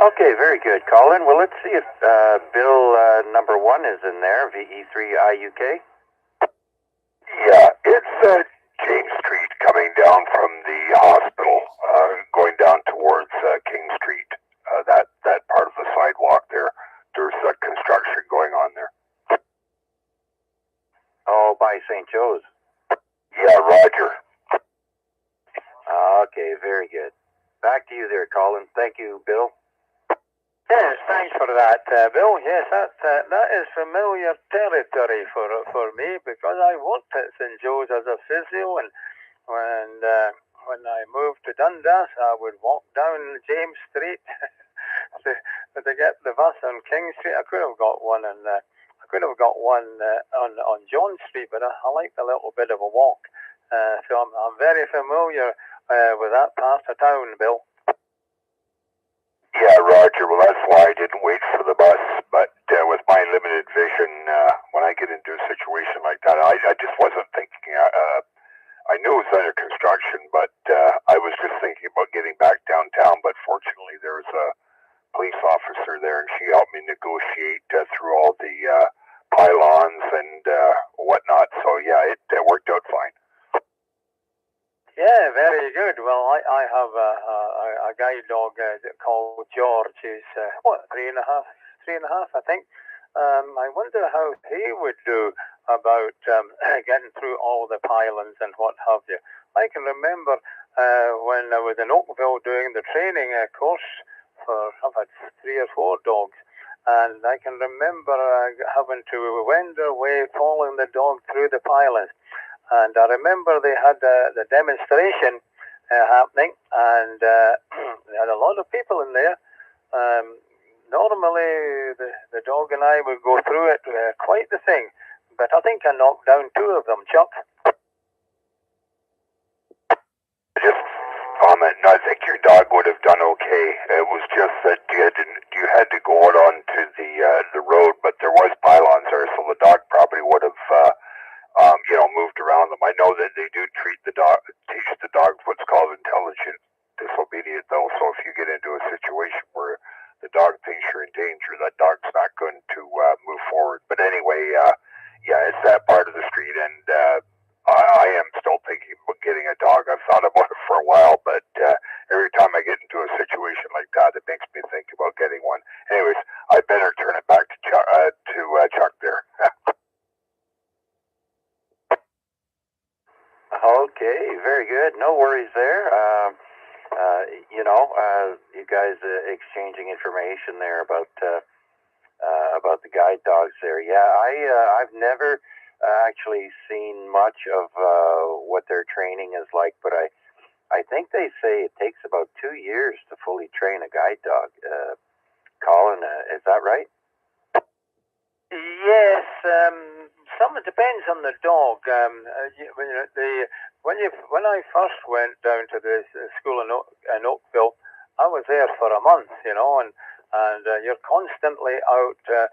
[SPEAKER 2] Okay, very good, Colin. Well, let's see if Bill number 1 is in there, VE3IUK.
[SPEAKER 6] Yeah, it's James Street coming down from the hospital, going down towards King Street. That part of the sidewalk there, there's construction going on there.
[SPEAKER 2] Oh, by St. Joe's.
[SPEAKER 6] Yeah, Roger.
[SPEAKER 2] Okay, very good. Back to you there, Colin. Thank you, Bill.
[SPEAKER 8] Yes,
[SPEAKER 9] thanks for that, Bill. Yes, that is familiar territory for me because I worked at St. Joe's as a physio, and when I moved to Dundas, I would walk down James Street to get the bus on King Street. I could have got one on John Street, but I liked a little bit of a walk. So I'm very familiar with that part of town, Bill.
[SPEAKER 6] Yeah, Roger. Well, that's why I didn't wait for the bus. But with my limited vision, when I get into a situation like that, I just wasn't thinking. I knew it was under construction, but I was just thinking about getting back downtown. But fortunately, there was a police officer there, and she helped me negotiate through all the pylons and whatnot. So yeah, it worked out fine.
[SPEAKER 9] Yeah, very good. Well, I have a guide dog called George. He's 3.5, I think. I wonder how he would do about getting through all the pylons and what have you. I can remember when I was in Oakville doing the training course I've had 3 or 4 dogs, and I can remember having to wend their way, following the dog through the pylons. And I remember they had the demonstration happening, and they had a lot of people in there. Normally, the dog and I would go through it quite the thing, but I think I knocked down 2 of them, Chuck.
[SPEAKER 6] Just comment. I think your dog would have done okay. It was just that you had to go out onto the road, but there was pylons there, so the dog probably would have moved around them. I know that they do teach the dog what's called intelligent disobedience, though. So if you get into a situation where the dog thinks you're in danger, that dog's not going to move forward. But anyway, it's that part of the street, and I am still thinking about getting a dog. I've thought about it for a while, but every time I get into a situation like that, it makes me think about getting one. Anyways, I better turn it back to Chuck there.
[SPEAKER 2] Okay, very good. No worries there. You guys exchanging information there about the guide dogs there. Yeah, I've never actually seen much of what their training is like, but I think they say it takes about 2 years to fully train a guide dog. Colin, is that right?
[SPEAKER 9] Yes, some depends on the dog. When I first went down to the school in Oakville, I was there for a month, and you're constantly out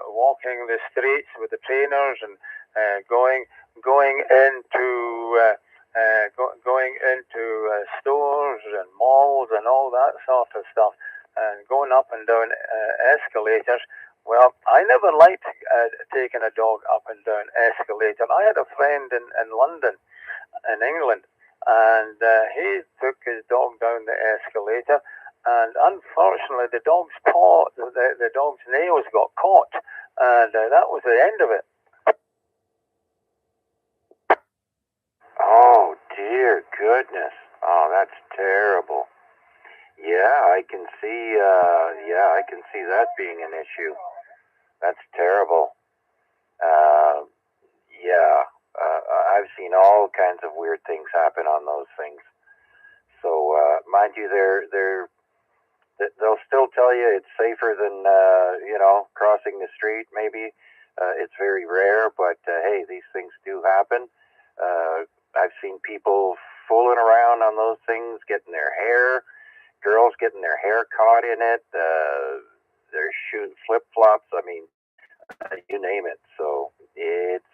[SPEAKER 9] walking the streets with the trainers and going into stores and malls and all that sort of stuff, and going up and down escalators. Well, I never liked taking a dog up and down escalator. I had a friend in London, in England, and he took his dog down the escalator, and unfortunately the dog's the dog's nails got caught, and that was the end of it.
[SPEAKER 2] Oh, dear goodness. Oh, that's terrible. Yeah, I can see that being an issue. That's terrible. I've seen all kinds of weird things happen on those things. So, mind you, they'll still tell you it's safer than, crossing the street, maybe. It's very rare, but, hey, these things do happen. I've seen people fooling around on those things, girls getting their hair caught in it. They're shooting flip-flops. I mean, you name it. So it's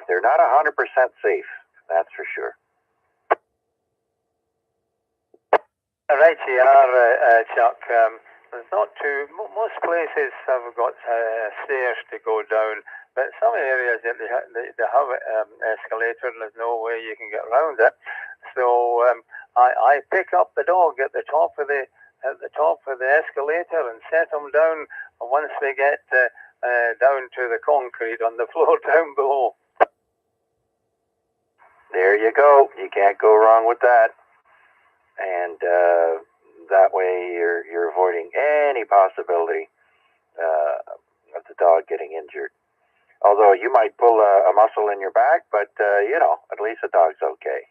[SPEAKER 2] they're not 100% safe. That's for sure.
[SPEAKER 9] Right, you are, Chuck. There's not too. Most places have got stairs to go down, but some areas they have escalator, and there's no way you can get around it. So I pick up the dog at the top of the escalator and set them down once they get down to the concrete on the floor down below.
[SPEAKER 2] There you go. You can't go wrong with that. And That way you're avoiding any possibility of the dog getting injured. Although you might pull a muscle in your back, but at least the dog's okay.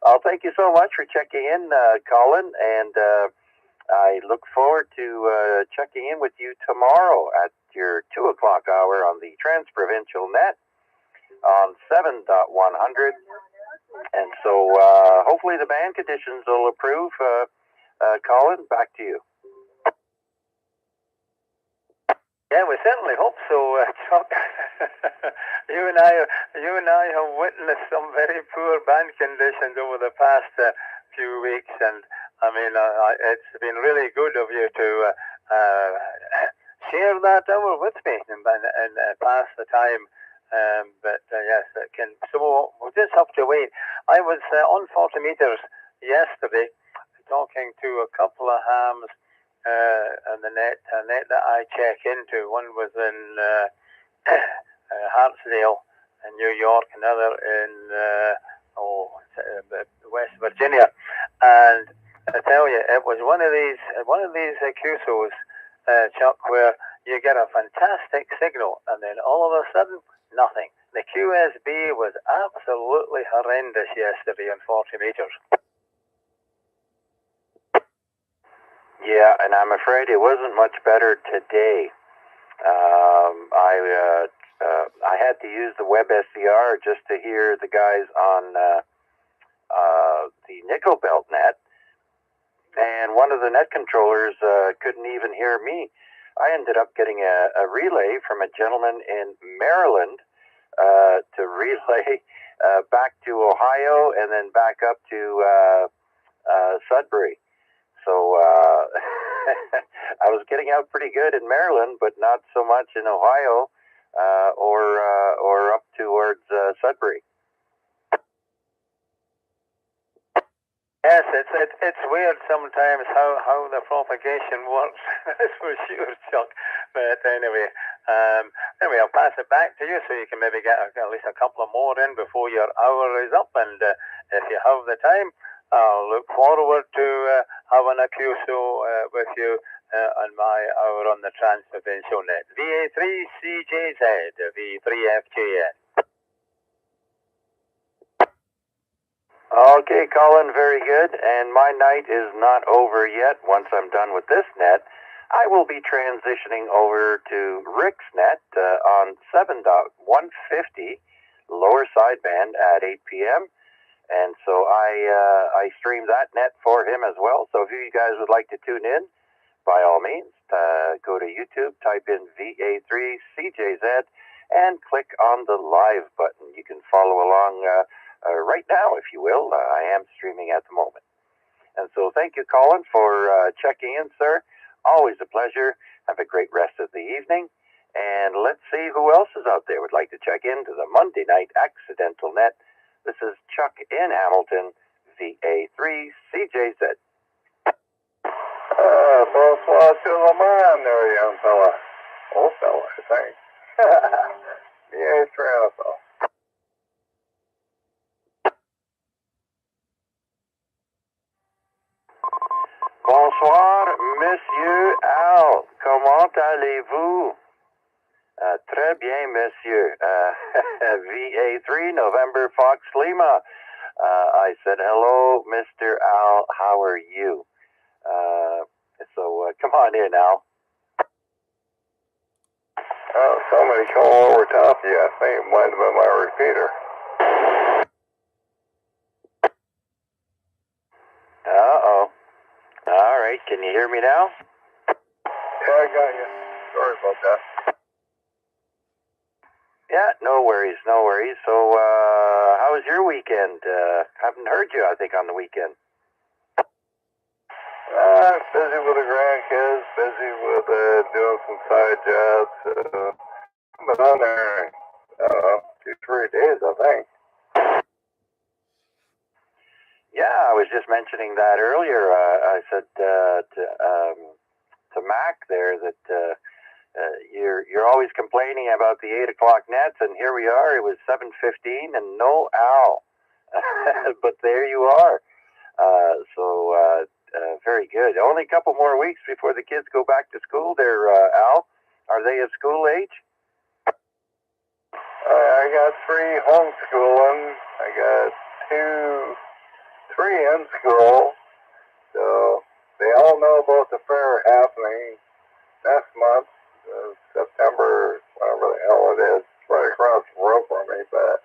[SPEAKER 2] I'll thank you so much for checking in, Colin, and I look forward to checking in with you tomorrow at your 2 o'clock hour on the Transprovincial Net on 7.100. And so hopefully the band conditions will improve. Colin, back to you.
[SPEAKER 9] Yeah, we certainly hope so, Chuck. you and I have witnessed some very poor band conditions over the past few weeks, and I mean, it's been really good of you to share that hour with me and pass the time. But yes, it can. So we'll just have to wait. I was on 40 meters yesterday, talking to a couple of hams. And the net that I check into, one was in Hartsdale in New York, another in West Virginia, and I tell you, it was one of these QSOs, Chuck, where you get a fantastic signal, and then all of a sudden, nothing. The QSB was absolutely horrendous yesterday on 40 meters.
[SPEAKER 2] Yeah, and I'm afraid it wasn't much better today. I had to use the WebSCR just to hear the guys on the nickel belt net, and one of the net controllers couldn't even hear me. I ended up getting a relay from a gentleman in Maryland to relay back to Ohio and then back up to Sudbury. So I was getting out pretty good in Maryland, but not so much in Ohio or up towards Sudbury.
[SPEAKER 9] Yes, it's weird sometimes how the propagation works. That's for sure, Chuck. But anyway, I'll pass it back to you so you can maybe get at least a couple of more in before your hour is up. And if you have the time, I'll look forward to having a QSO with you on my hour on the Transprovincial Net. VA3CJZ, V3FJN.
[SPEAKER 2] Okay, Colin, very good. And my night is not over yet. Once I'm done with this net, I will be transitioning over to Rick's net on 7.150 lower sideband at 8 p.m. And so I stream that net for him as well. So if you guys would like to tune in, by all means, go to YouTube, type in VA3CJZ, and click on the live button. You can follow along right now, if you will. I am streaming at the moment. And so thank you, Colin, for checking in, sir. Always a pleasure. Have a great rest of the evening. And let's see who else is out there would like to check into the Monday night accidental net. This is Chuck in Hamilton, VA3CJZ.
[SPEAKER 6] Bonsoir to the man there, young fella. Old fella, I think. VA3IMW.
[SPEAKER 2] Bonsoir, Monsieur Al. Comment allez-vous? Très bien, Monsieur. VA3 November Fox Lima. I said, hello, Mr. Al. How are you? So come on in, Al.
[SPEAKER 6] Oh, somebody come over top of you. I think it might have been my repeater.
[SPEAKER 2] Uh-oh. All right, can you hear me now?
[SPEAKER 6] Yeah, I got you. Sorry about that.
[SPEAKER 2] Yeah, no worries, no worries. So, how was your weekend? Haven't heard you, I think, on the weekend.
[SPEAKER 6] Busy with the grandkids, busy with doing some side jobs. Been on there, 2-3 days, I think.
[SPEAKER 2] Yeah, I was just mentioning that earlier. I said to Mac there that you're always complaining about the 8 o'clock nets, and here we are. It was 7:15 and no Al, but there you are. So Very good. Only a couple more weeks before the kids go back to school there, Al. Are they of school age?
[SPEAKER 8] I got 3 homeschooling. I got 3 in school. So they all know about the fair happening next month, September, whatever the hell it is, right across the road from me. But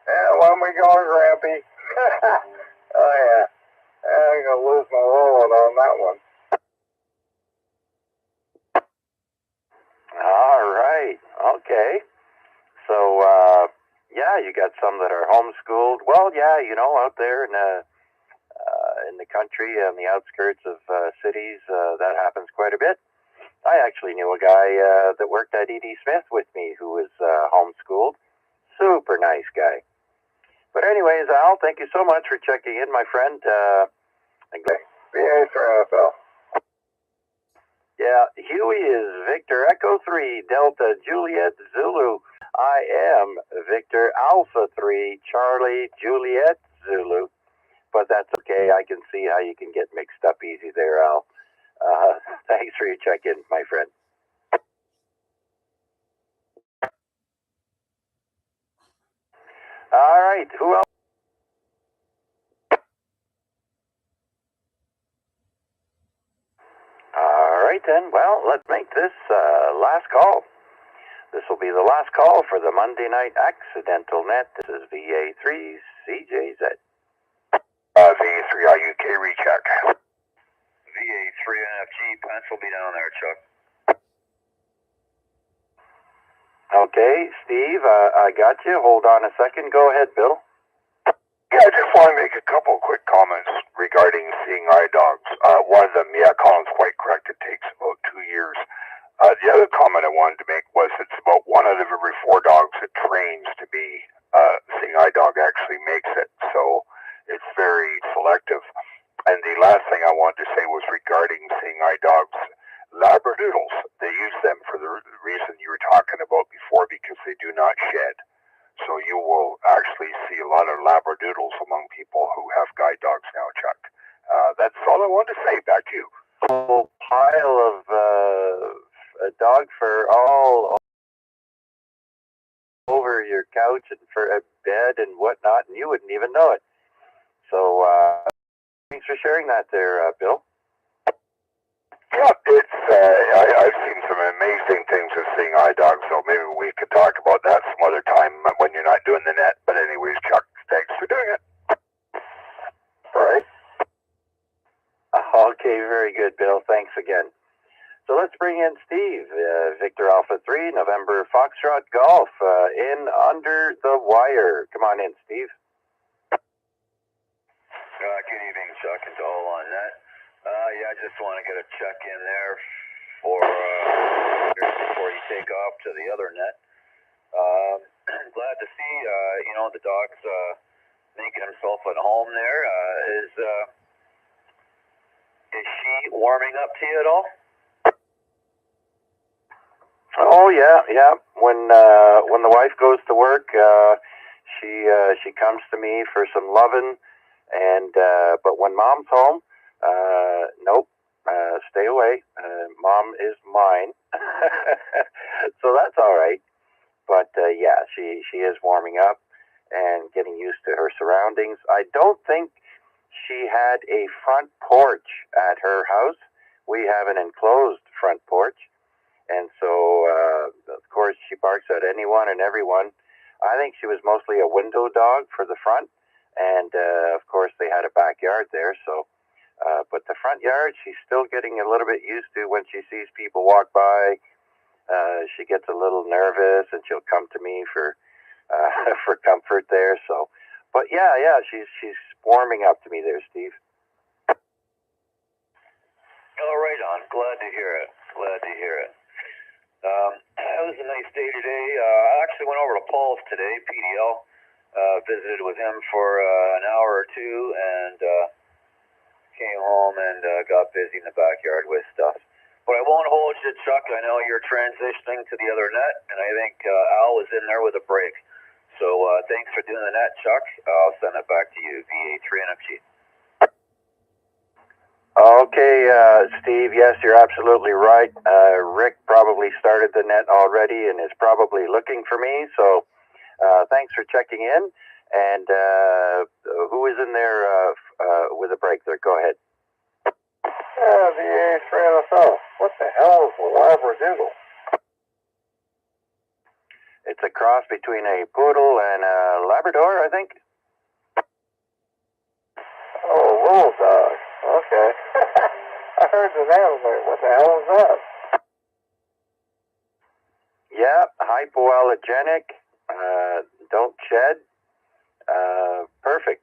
[SPEAKER 8] yeah, when we going, Grampy? Oh yeah, I'm gonna lose my wallet on that one.
[SPEAKER 2] All right. Okay. So, yeah, you got some that are homeschooled. Well, yeah, you know, out there in the country, on the outskirts of cities, that happens quite a bit. I actually knew a guy that worked at E.D. Smith with me who was homeschooled. Super nice guy. But anyways, Al, thank you so much for checking in, my friend.
[SPEAKER 8] VA3NFL.
[SPEAKER 2] Yeah, Huey is Victor Echo 3 Delta Juliet Zulu. I am Victor Alpha 3 Charlie Juliet Zulu. But that's okay. I can see how you can get mixed up easy there, Al. Thanks for your check-in, my friend. All right, who else? All right, then. Well, let's make this last call. This will be the last call for the Monday Night Accidental Net. This is VA3CJZ.
[SPEAKER 6] VA3IUK recheck.
[SPEAKER 10] VA3NFG, pencil be down there, Chuck.
[SPEAKER 2] Okay, Steve, I got you. Hold on a second. Go ahead, Bill.
[SPEAKER 6] Yeah, I just want to make a couple quick comments regarding seeing eye dogs. One of them, yeah, Colin's quite correct. It takes about 2 years. The other comment I wanted to make was it's about 1 out of every 4 dogs that trains to be seeing eye dog actually makes it. So it's very selective. And the last thing I wanted to say was regarding seeing eye dogs, Labradoodles. They use them for the reason you were talking about before, because they do not shed. So you will actually see a lot of Labradoodles among people who have guide dogs now, Chuck. That's all I wanted to say. Back to you.
[SPEAKER 2] A whole pile of dog fur all over your couch and for a bed and whatnot, and you wouldn't even know it. So thanks for sharing that there, Bill.
[SPEAKER 6] Yeah, it's I've seen some amazing things with seeing eye dogs, so maybe we could talk about that some other time when you're not doing the net. But anyways, Chuck, thanks for doing it. All right.
[SPEAKER 2] Okay, very good, Bill. Thanks again. So let's bring in Steve, Victor Alpha 3, November Foxtrot Golf, in Under the Wire. Come on in, Steve.
[SPEAKER 10] Good evening, Chuck, and to all on that. Yeah, I just want to get a check in there for before you take off to the other net. Glad to see, you know, the dog's making himself at home there. Is she warming up to you at all?
[SPEAKER 2] Oh yeah. When the wife goes to work, she comes to me for some loving, and but when Mom's home, nope, stay away. Mom is mine. So that's all right. But yeah, she is warming up and getting used to her surroundings. I don't think she had a front porch at her house. We have an enclosed front porch. And so, of course, she barks at anyone and everyone. I think she was mostly a window dog for the front. And, of course, they had a backyard there. So, but the front yard, she's still getting a little bit used to when she sees people walk by. She gets a little nervous, and she'll come to me for comfort there. So, but yeah, she's warming up to me there, Steve.
[SPEAKER 10] All right, on. Glad to hear it. It was a nice day today. I actually went over to Paul's today, PDL. Visited with him for an hour or two, and came home and got busy in the backyard with stuff. But I won't hold you, Chuck. I know you're transitioning to the other net, and I think Al was in there with a break. So thanks for doing the net, Chuck. I'll send it back to you, VA3NFG.
[SPEAKER 2] Steve, yes, you're absolutely right. Rick probably started the net already and is probably looking for me. So thanks for checking in. And who is in there with a break there? Go ahead.
[SPEAKER 8] VA3NFL. What the hell is a Labradoodle?
[SPEAKER 2] It's a cross between a poodle and a Labrador, I think.
[SPEAKER 8] Oh, little dog. Okay. I heard the name. I was like, what the hell is that?
[SPEAKER 2] Yeah, hypoallergenic. Don't shed. Perfect.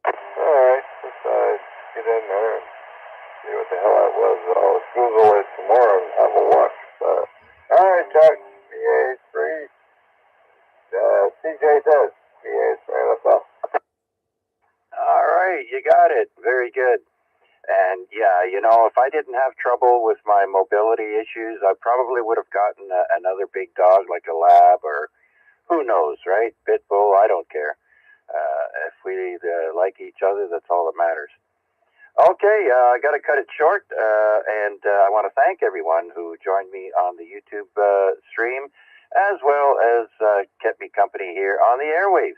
[SPEAKER 8] All right. Let's get in there and see what the hell that was. I'll Google it some more and have a look. All right, Chuck. VA3CJZ. VA3NFL.
[SPEAKER 2] All right, you got it. Very good. And yeah, you know, if I didn't have trouble with my mobility issues, I probably would have gotten another big dog like a lab or who knows, right? Pit bull, I don't care. If we like each other, that's all that matters. Okay, I got to cut it short, and I want to thank everyone who joined me on the YouTube stream, as well as kept me company here on the airwaves.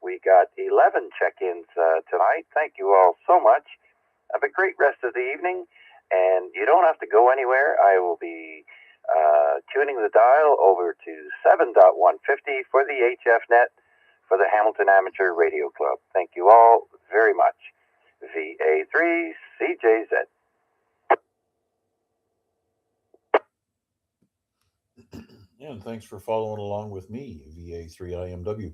[SPEAKER 2] We got 11 check-ins tonight. Thank you all so much. Have a great rest of the evening, and you don't have to go anywhere. I will be tuning the dial over to 7.150 for the HF net for the Hamilton Amateur Radio Club. Thank you all very much. VA3CJZ.
[SPEAKER 1] And thanks for following along with me, VA3IMW.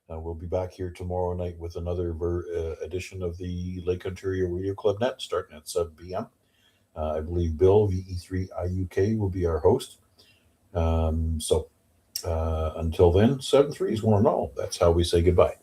[SPEAKER 1] We'll be back here tomorrow night with another edition of the Lake Ontario Radio Club Net, starting at 7 p.m. I believe Bill, VE3IUK, will be our host. Until then, 7-3s, 1-0. That's how we say goodbye.